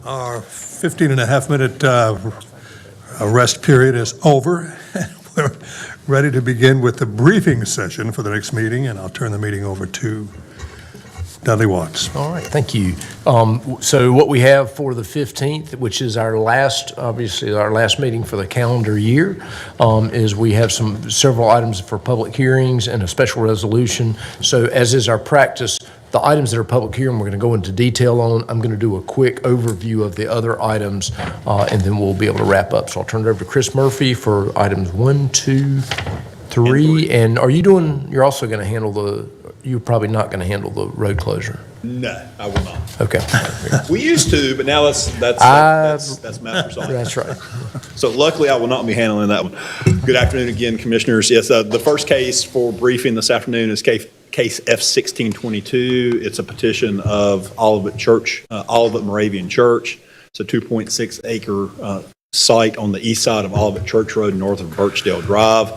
Our 15 and a half minute rest period is over. We're ready to begin with the briefing session for the next meeting, and I'll turn the meeting over to Dudley Watts. All right, thank you. So what we have for the 15th, which is our last, obviously our last meeting for the calendar year, is we have several items for public hearings and a special resolution. So as is our practice, the items that are public hearing, we're going to go into detail on. I'm going to do a quick overview of the other items, and then we'll be able to wrap up. So I'll turn it over to Chris Murphy for items 1, 2, 3. And you're also going to handle you're probably not going to handle the road closure. No, I will not. Okay. We used to, but now that's master's on. That's right. So luckily, I will not be handling that one. Good afternoon again, Commissioners. Yes, the first case for briefing this afternoon is case F-1622. It's a petition of Olivet Moravian Church. It's a 2.6 acre site on the east side of Olivet Church Road, north of Birchdale Drive.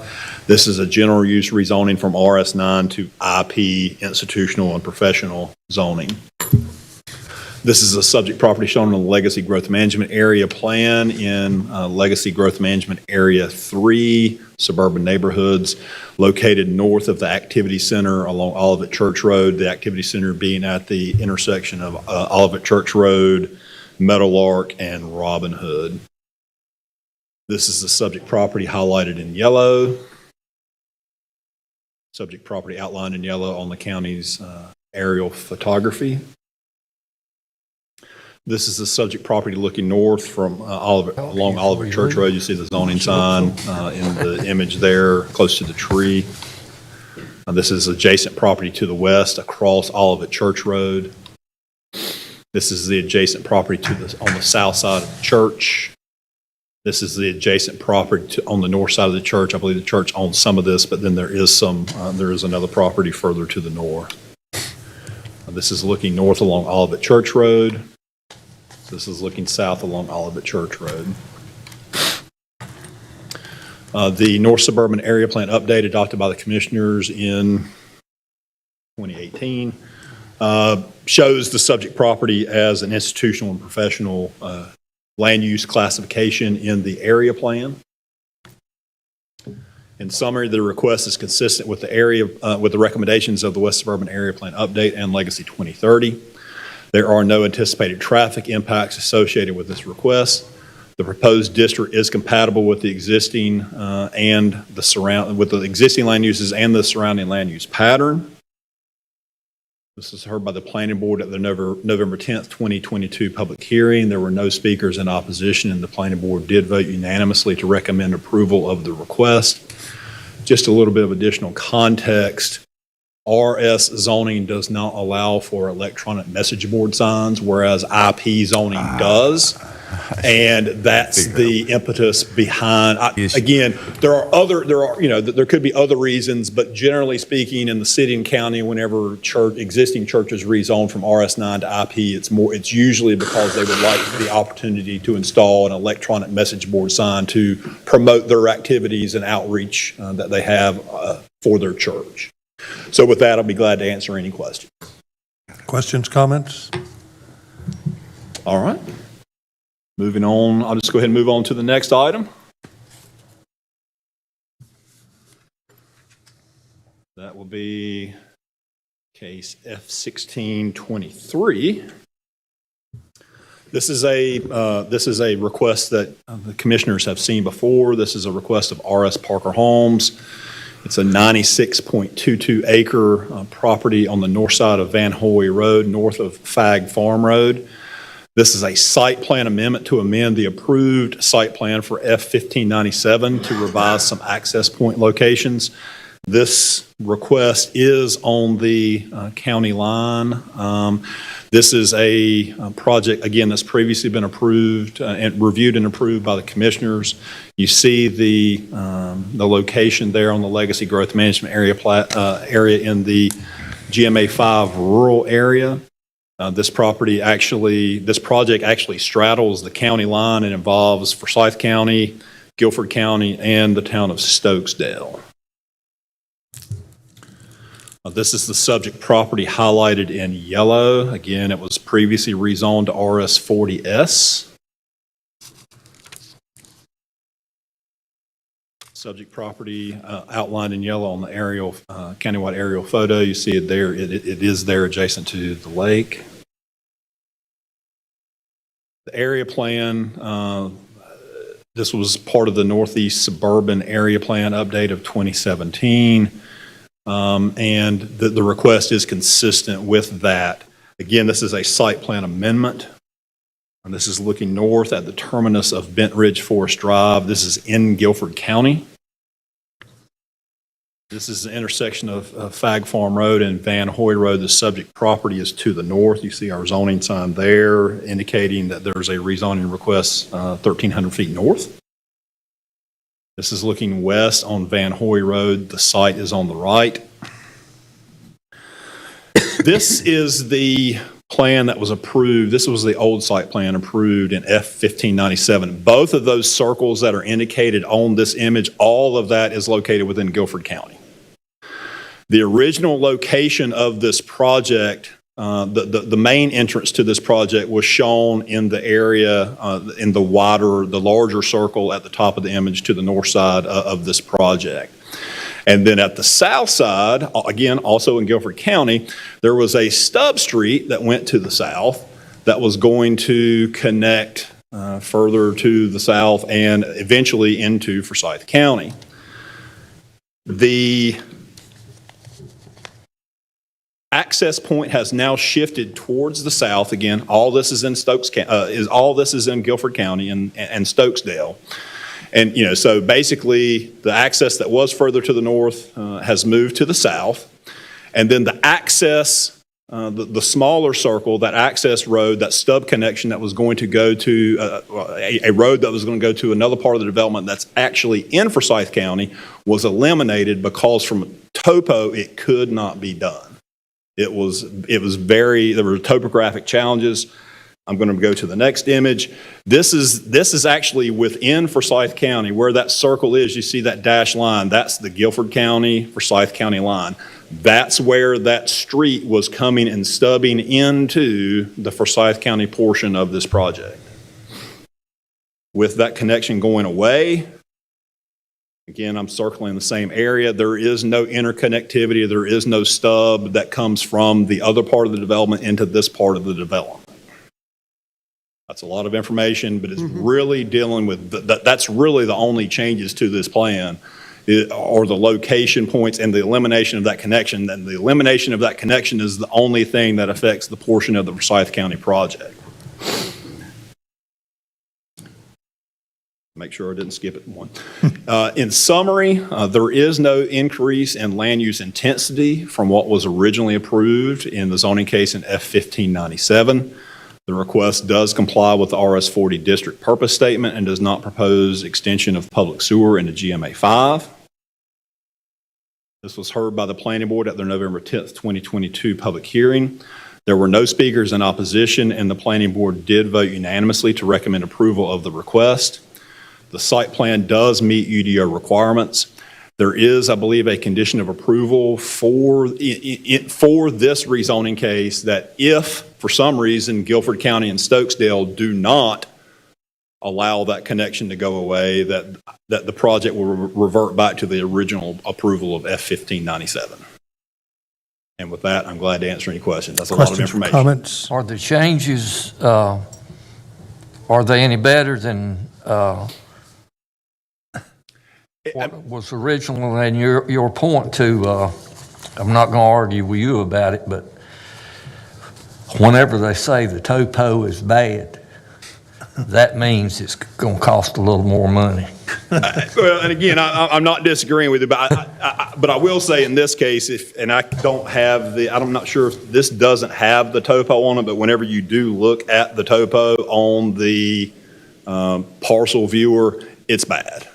This is a general use rezoning from RS9 to IP, institutional and professional zoning. This is a subject property shown on the Legacy Growth Management Area Plan in Legacy Growth Management Area 3, suburban neighborhoods located north of the Activity Center along Olivet Church Road, the Activity Center being at the intersection of Olivet Church Road, Meadowlark, and Robin Hood. This is the subject property highlighted in yellow. Subject property outlined in yellow on the county's aerial photography. This is the subject property looking north from along Olivet Church Road. You see the zoning sign in the image there, close to the tree. This is adjacent property to the west across Olivet Church Road. This is the adjacent property on the south side of the church. This is the adjacent property on the north side of the church. I believe the church owns some of this, but then there is another property further to the north. This is looking north along Olivet Church Road. This is looking south along Olivet Church Road. The North Suburban Area Plan update adopted by the Commissioners in 2018 shows the subject property as an institutional and professional land use classification in the area plan. In summary, the request is consistent with the recommendations of the West Suburban Area Plan Update and Legacy 2030. There are no anticipated traffic impacts associated with this request. The proposed district is compatible with the existing with the existing land uses and the surrounding land use pattern. This is heard by the Planning Board at the November 10th, 2022 public hearing. There were no speakers in opposition, and the Planning Board did vote unanimously to recommend approval of the request. Just a little bit of additional context. RS zoning does not allow for electronic message board signs, whereas IP zoning does. And that's the impetus behind, again, there could be other reasons, but generally speaking, in the city and county, whenever existing churches rezone from RS9 to IP, it's usually because they would like the opportunity to install an electronic message board sign to promote their activities and outreach that they have for their church. So with that, I'll be glad to answer any questions. Questions, comments? All right. Moving on, I'll just go ahead and move on to the next item. That will be case F-1623. This is a request that the Commissioners have seen before. This is a request of R.S. Parker Homes. It's a 96.22 acre property on the north side of Van Hoy Road, north of Fag Farm Road. This is a site plan amendment to amend the approved site plan for F-1597 to revise some access point locations. This request is on the county line. This is a project, again, that's previously been approved and reviewed and approved by the Commissioners. You see the location there on the Legacy Growth Management Area in the GMA 5 rural area. This project actually straddles the county line and involves Forsyth County, Guilford County, and the town of Stokesdale. This is the subject property highlighted in yellow. Again, it was previously rezoned to RS 40S. Subject property outlined in yellow on the aerial, countywide aerial photo. You see it there. It is there adjacent to the lake. The area plan, this was part of the Northeast Suburban Area Plan update of 2017. And the request is consistent with that. Again, this is a site plan amendment. And this is looking north at the terminus of Bent Ridge Forest Drive. This is in Guilford County. This is the intersection of Fag Farm Road and Van Hoy Road. The subject property is to the north. You see our zoning sign there indicating that there's a rezoning request 1,300 feet north. This is looking west on Van Hoy Road. The site is on the right. This is the plan that was approved. This was the old site plan approved in F-1597. Both of those circles that are indicated on this image, all of that is located within Guilford County. The original location of this project, the main entrance to this project was shown in the area, in the larger circle at the top of the image to the north side of this project. And then at the south side, again, also in Guilford County, there was a stub street that went to the south that was going to connect further to the south and eventually into Forsyth County. The access point has now shifted towards the south. Again, all this is in Guilford County and Stokesdale. And, so basically the access that was further to the north has moved to the south. And then the access, the smaller circle, that access road, that stub connection that was going to go to a road that was going to go to another part of the development that's actually in Forsyth County was eliminated because from topo it could not be done. There were topographic challenges. I'm going to go to the next image. This is actually within Forsyth County. Where that circle is, you see that dashed line. That's the Guilford County, Forsyth County line. That's where that street was coming and stubbing into the Forsyth County portion of this project. With that connection going away, again, I'm circling the same area. There is no interconnectivity. There is no stub that comes from the other part of the development into this part of the development. That's a lot of information, but it's really dealing with, that's really the only changes to this plan are the location points and the elimination of that connection. And the elimination of that connection is the only thing that affects the portion of the Forsyth County project. Make sure I didn't skip it one. In summary, there is no increase in land use intensity from what was originally approved in the zoning case in F-1597. The request does comply with the RS-40 district purpose statement and does not propose extension of public sewer into GMA 5. This was heard by the planning board at their November 10th, 2022 public hearing. There were no speakers in opposition, and the planning board did vote unanimously to recommend approval of the request. The site plan does meet UDO requirements. There is, I believe, a condition of approval for this rezoning case that if, for some reason, Guilford County and Stokesdale do not allow that connection to go away, that the project will revert back to the original approval of F-1597. And with that, I'm glad to answer any questions. That's a lot of information. Comments? Are the changes, are they any better than what was original? And your point to, I'm not going to argue with you about it, but whenever they say the topo is bad, that means it's going to cost a little more money. Well, and again, I'm not disagreeing with you, but I will say in this case, I'm not sure if this doesn't have the topo on it, but whenever you do look at the topo on the parcel viewer, it's bad.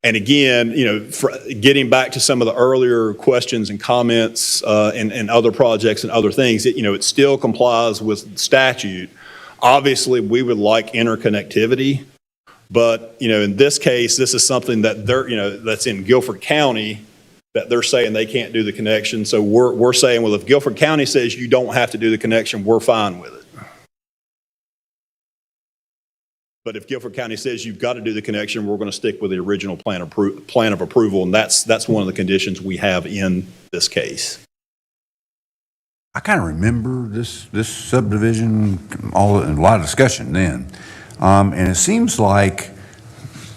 And again, getting back to some of the earlier questions and comments and other projects and other things, it still complies with statute. Obviously, we would like interconnectivity, but in this case, this is something that that's in Guilford County, that they're saying they can't do the connection. So we're saying, well, if Guilford County says you don't have to do the connection, we're fine with it. But if Guilford County says you've got to do the connection, we're going to stick with the original plan of approval, and that's one of the conditions we have in this case. I kind of remember this subdivision, a lot of discussion then. And it seems like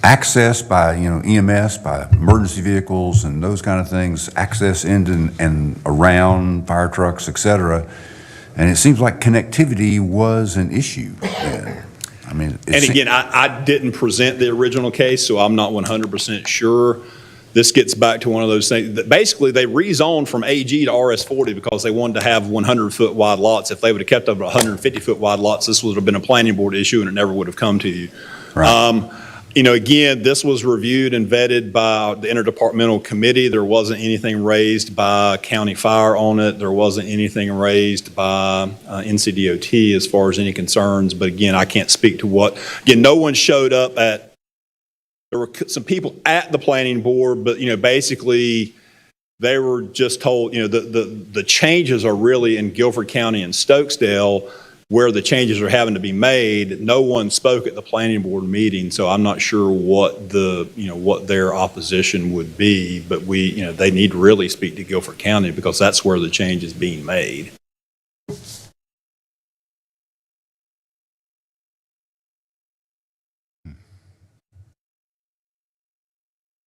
access by, EMS, by emergency vehicles and those kind of things, access into and around fire trucks, et cetera. And it seems like connectivity was an issue then. I mean, And again, I didn't present the original case, so I'm not 100% sure. This gets back to one of those things that basically they rezoned from AG to RS40 because they wanted to have 100-foot wide lots. If they would have kept up 150-foot wide lots, this would have been a planning board issue and it never would have come to you. Right. Again, this was reviewed and vetted by the interdepartmental committee. There wasn't anything raised by county fire on it. There wasn't anything raised by NCDOT as far as any concerns. But again, I can't speak to no one showed up there were some people at the planning board, but, basically they were just told, the changes are really in Guilford County and Stokesdale where the changes are having to be made. No one spoke at the planning board meeting, so I'm not sure what what their opposition would be, but they need to really speak to Guilford County because that's where the change is being made.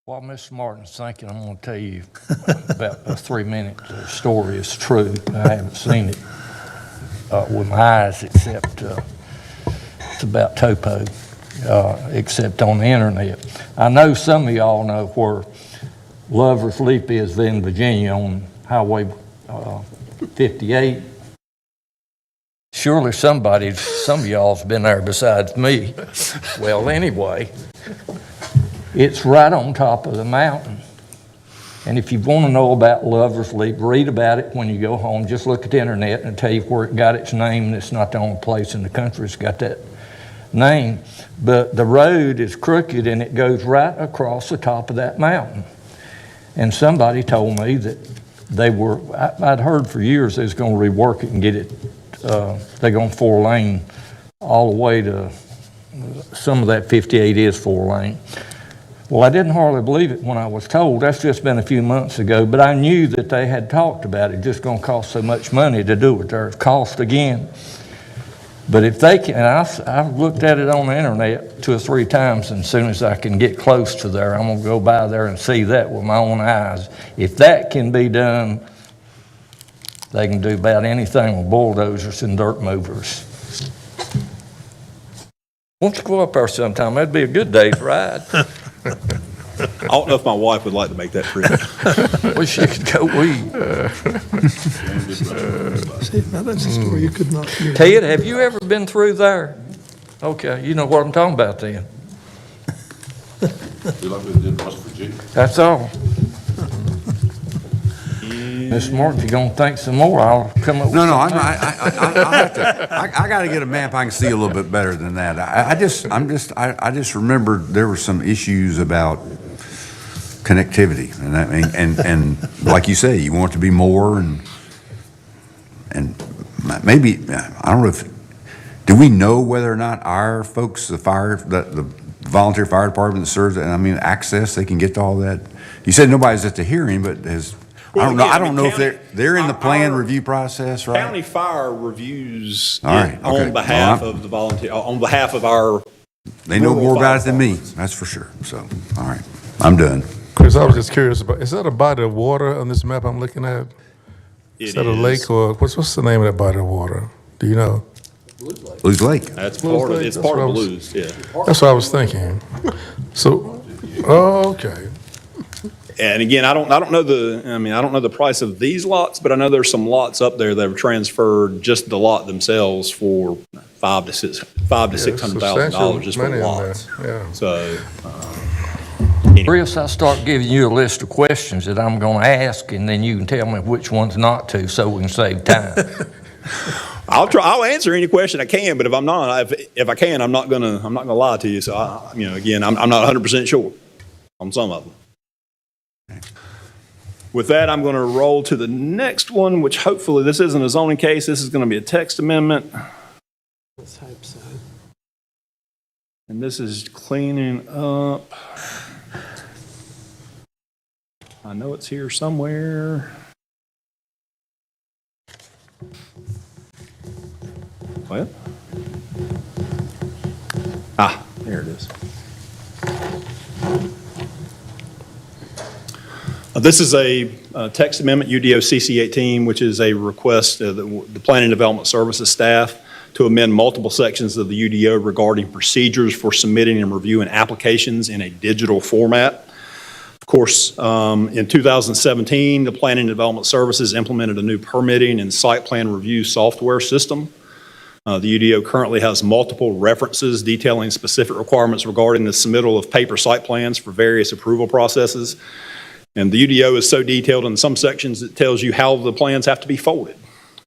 While Mr. Martin's thinking, I'm going to tell you about a 3-minute story. It's true. I haven't seen it with my eyes, except it's about topo, except on the internet. I know some of y'all know where Lover's Leap is in Virginia on Highway 58. Surely some of y'all's been there besides me. Well, anyway, it's right on top of the mountain. And if you want to know about Lover's Leap, read about it when you go home. Just look at the internet and it'll tell you where it got its name. And it's not the only place in the country that's got that name. But the road is crooked and it goes right across the top of that mountain. And somebody told me that I'd heard for years they was going to rework it and get it, they're going 4-lane all the way to, some of that 58 is 4-lane. Well, I didn't hardly believe it when I was told. That's just been a few months ago, but I knew that they had talked about it just going to cost so much money to do it. There's cost again. But if they can, and I've looked at it on the internet 2 or 3 times, and as soon as I can get close to there, I'm going to go by there and see that with my own eyes. If that can be done, they can do about anything with bulldozers and dirt movers. Won't you go up there sometime? That'd be a good day's ride. I don't know if my wife would like to make that trip. Wish you could go weed. See, now that's a story you could not hear. Ted, have you ever been through there? Okay, you know what I'm talking about then. That's all. Mr. Martin, if you're gonna think some more, I'll come up with No, some. I'll have to, I got to get a map I can see a little bit better than that. I just remembered there were some issues about connectivity, and like you say, you want it to be more, and maybe, I don't know do we know whether or not our folks, the volunteer fire department that serves, access, they can get to all that? You said nobody's at the hearing, but I don't know if they're in the plan review process, right? County Fire reviews All right, it okay. on behalf of the volunteer, on behalf of our. They know rural more about fire it than me, departments. that's for sure. So, all right, I'm done. Chris, I was just curious about, is that a body of water on this map I'm looking at? Is that a lake or, what's the name of that body of water? Do you know? Blues Lake. That's Blues part of, Lake, it's that's part what of I was- Blues, yeah. That's what I was thinking. So, okay. And again, I don't know the price of these lots, but I know there's some lots up there that have transferred just the lot themselves for $500,000 to $600,000 just for Money in lots. there, yeah. So, Chris, I start giving you a list of questions that I'm gonna ask, and then you can tell me which ones not to, so we can save time. I'll answer any question I can, but if I'm not, if I can, I'm not gonna lie to you. So again, I'm not 100% sure on some of them. With that, I'm going to roll to the next one, which hopefully this isn't a zoning case. This is going to be a text amendment. Let's hope so. And this is cleaning up. I know it's here somewhere. What? Ah, there it is. This is a text amendment, UDO CC 18, which is a request of the Planning and Development Services staff to amend multiple sections of the UDO regarding procedures for submitting and reviewing applications in a digital format. Of course, in 2017, the Planning and Development Services implemented a new permitting and site plan review software system. The UDO currently has multiple references detailing specific requirements regarding the submittal of paper site plans for various approval processes. And the UDO is so detailed in some sections it tells you how the plans have to be folded.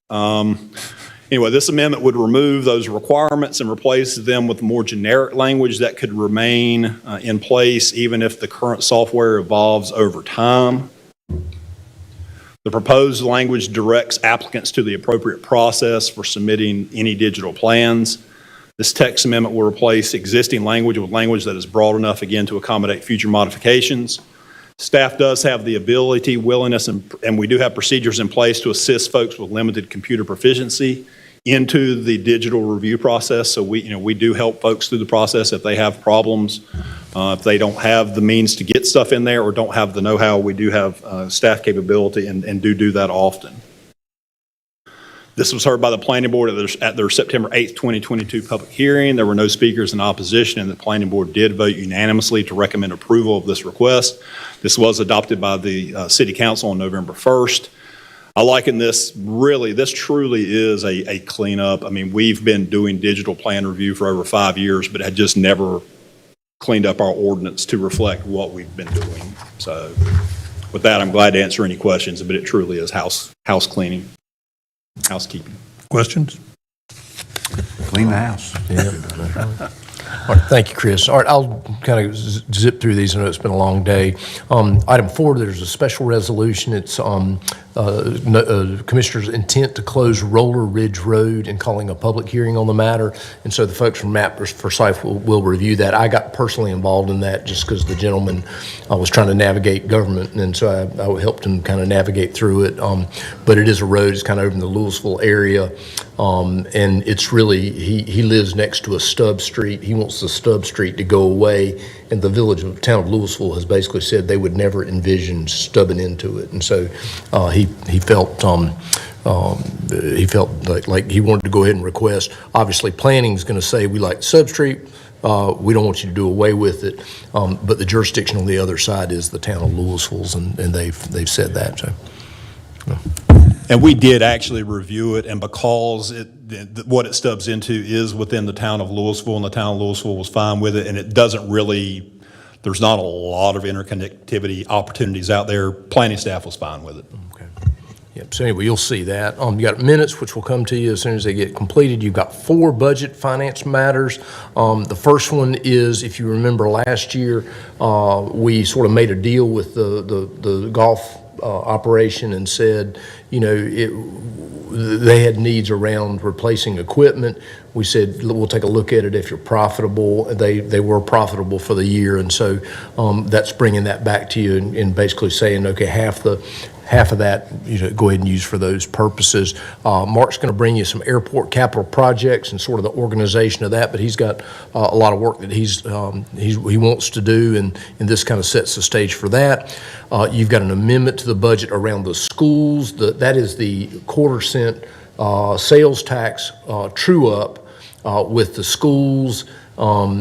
Anyway, this amendment would remove those requirements and replace them with more generic language that could remain in place even if the current software evolves over time. The proposed language directs applicants to the appropriate process for submitting any digital plans. This text amendment will replace existing language with language that is broad enough, again, to accommodate future modifications. Staff does have the ability, willingness, and we do have procedures in place to assist folks with limited computer proficiency into the digital review process. So we do help folks through the process if they have problems. If they don't have the means to get stuff in there or don't have the know-how, we do have staff capability and do that often. This was heard by the Planning Board at their September 8th, 2022 public hearing. There were no speakers in opposition, and the Planning Board did vote unanimously to recommend approval of this request. This was adopted by the City Council on November 1st. I liken this truly is a cleanup. I mean, we've been doing digital plan review for over 5 years, but had just never cleaned up our ordinance to reflect what we've been doing. So with that, I'm glad to answer any questions, but it truly is house cleaning. Housekeeping. Questions? Clean the house. All right, thank you, Chris. All right, I'll kind of zip through these. I know it's been a long day. Item 4, there's a special resolution. It's Commissioner's intent to close Roller Ridge Road and calling a public hearing on the matter. And so the folks from Mappers for Safe will review that. I got personally involved in that just because the gentleman was trying to navigate government, and so I helped him kind of navigate through it. But it is a road. It's kind of over in the Louisville area, and it's really, he lives next to a stub street. He wants the stub street to go away, and the town of Louisville has basically said they would never envision stubbing into it. And so he felt like he wanted to go ahead and request. Obviously, planning is going to say we like the stub street. We don't want you to do away with it, but the jurisdiction on the other side is the town of Louisville's, and they've said that. So. And we did actually review it, and because what it stubs into is within the town of Louisville, and the town of Louisville was fine with it, and it doesn't really, there's not a lot of interconnectivity opportunities out there. Planning staff was fine with it. Okay. Yep. So anyway, you'll see that. You got minutes, which will come to you as soon as they get completed. You've got 4 budget finance matters. The first one is, if you remember last year, we sort of made a deal with the golf operation and said, they had needs around replacing equipment. We said, we'll take a look at it if you're profitable. They were profitable for the year, and so that's bringing that back to you and basically saying, okay, half of that, go ahead and use for those purposes. Mark's going to bring you some airport capital projects and sort of the organization of that, but he's got a lot of work that he wants to do, and this kind of sets the stage for that. You've got an amendment to the budget around the schools. That is the quarter-cent sales tax true-up with the schools. That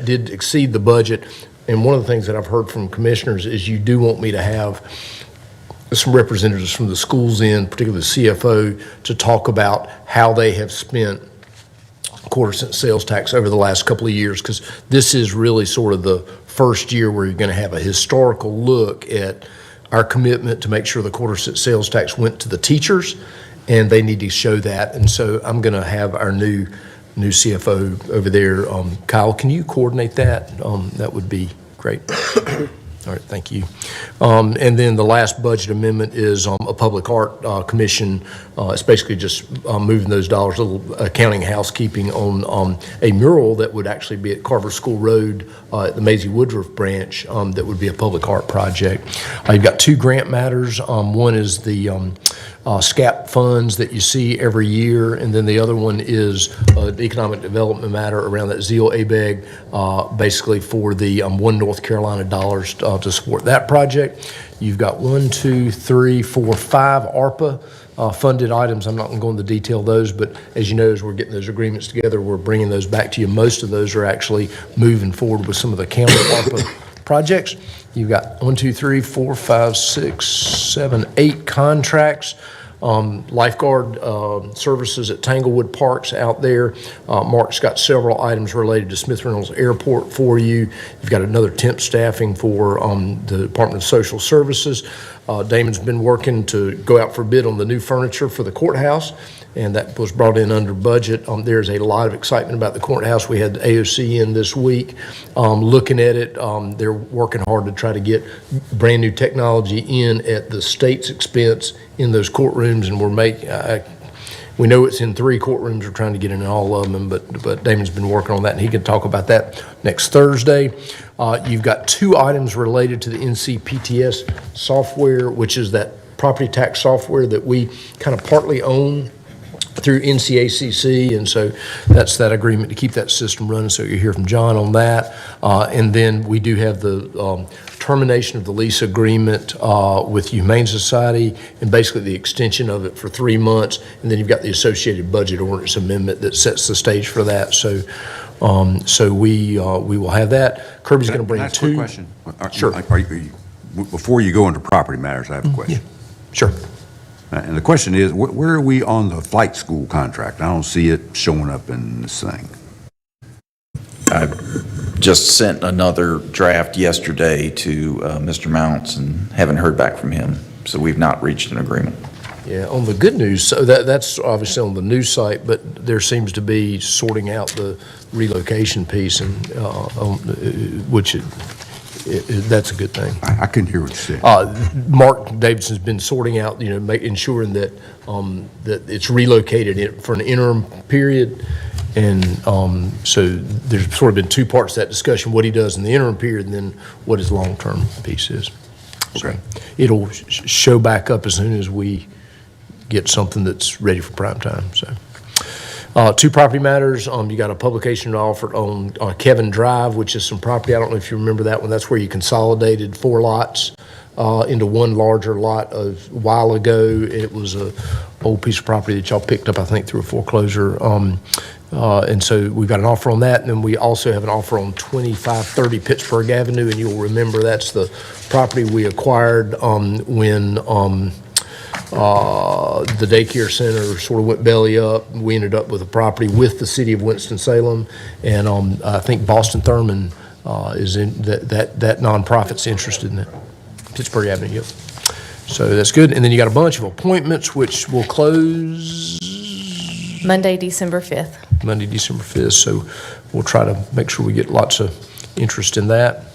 did exceed the budget. And one of the things that I've heard from commissioners is you do want me to have some representatives from the schools in, particularly the CFO, to talk about how they have spent quarter-cent sales tax over the last couple of years, because this is really sort of the first year where you're going to have a historical look at our commitment to make sure the quarter-cent sales tax went to the teachers, and they need to show that. And so I'm going to have our new CFO over there. Kyle, can you coordinate that? That would be great. All right, thank you. And then the last budget amendment is a public art commission. It's basically just moving those dollars, a little accounting housekeeping on a mural that would actually be at Carver School Road at the Maisie Woodruff branch that would be a public art project. You've got two grant matters. One is the SCAP funds that you see every year, and then the other one is the economic development matter around that Zeal ABEG, basically for the One North Carolina dollars to support that project. You've got 5 ARPA funded items. I'm not going to go into detail of those, but as you know, as we're getting those agreements together, we're bringing those back to you. Most of those are actually moving forward with some of the county ARPA projects. You've got 8 contracts. Lifeguard services at Tanglewood Parks out there. Mark's got several items related to Smith Reynolds Airport for you. You've got another temp staffing for the Department of Social Services. Damon's been working to go out for bid on the new furniture for the courthouse, and that was brought in under budget. There's a lot of excitement about the courthouse. We had the AOC in this week looking at it. They're working hard to try to get brand new technology in at the state's expense in those courtrooms, and we know it's in 3 courtrooms. We're trying to get in all of them, but Damon's been working on that, and he can talk about that next Thursday. You've got 2 items related to the NCPTS software, which is that property tax software that we kind of partly own through NCACC, and so that's that agreement to keep that system running, so you'll hear from John on that. And then we do have the termination of the lease agreement with Humane Society, and basically the extension of it for 3 months, and then you've got the associated budget ordinance amendment that sets the stage for that. So we will have that. Kirby's going to bring Can I ask a quick 2. question? Sure. Before you go into property matters, I have a question. Sure. And the question is, where are we on the flight school contract? I don't see it showing up in this thing. I just sent another draft yesterday to Mr. Mounts and haven't heard back from him, so we've not reached an agreement. Yeah, on the good news, so that's obviously on the news site, but there seems to be sorting out the relocation piece, and that's a good thing. I couldn't hear what you said. Mark Davidson's been sorting out, ensuring that that it's relocated for an interim period, and so there's sort of been 2 parts to that discussion: what he does in the interim period, and then what his long-term piece is. So it'll show back up as soon as we get something that's ready for prime time. So 2 property matters. You got a publication offered on Kevin Drive, which is some property. I don't know if you remember that one. That's where you consolidated 4 lots into one larger lot a while ago. It was a old piece of property that y'all picked up, I think, through a foreclosure. And so we've got an offer on that, and then we also have an offer on 2530 Pittsburgh Avenue, and you'll remember that's the property we acquired when the daycare center sort of went belly up. We ended up with a property with the city of Winston-Salem, and I think Boston Thurman is in that nonprofit's interested in it. Pittsburgh Avenue, yep. So that's good. And then you got a bunch of appointments, which will close Monday, December 5th. Monday, December 5th. So we'll try to make sure we get lots of interest in that.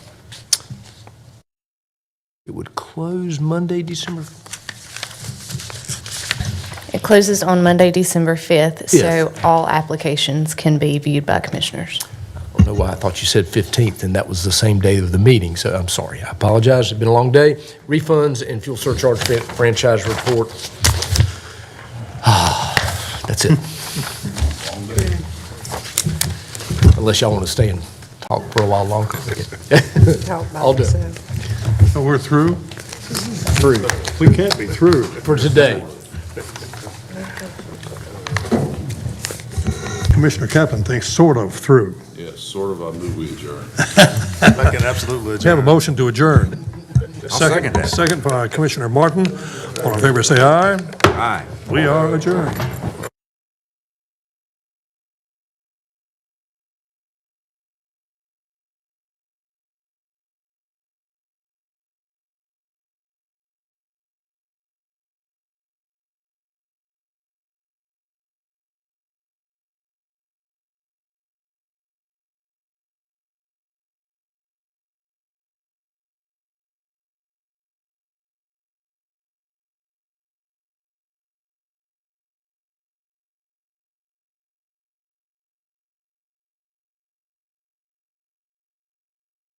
It would close Monday, December 5th. It closes on Monday, December 5th, so Yes. all applications can be viewed by commissioners. I don't know why I thought you said 15th, and that was the same day of the meeting, so I'm sorry. I apologize. It's been a long day. Refunds and fuel surcharge franchise report. That's it. Unless y'all want to stay and talk for a while longer. I'll do it. So we're through? Through We can't be through. for today. Commissioner Kaplan thinks sort of through. Yes, sort of, I move we adjourn. I can absolutely We have a motion to adjourn. second that. Second by Commissioner Martin. All in favor, say aye. Aye. We are adjourned.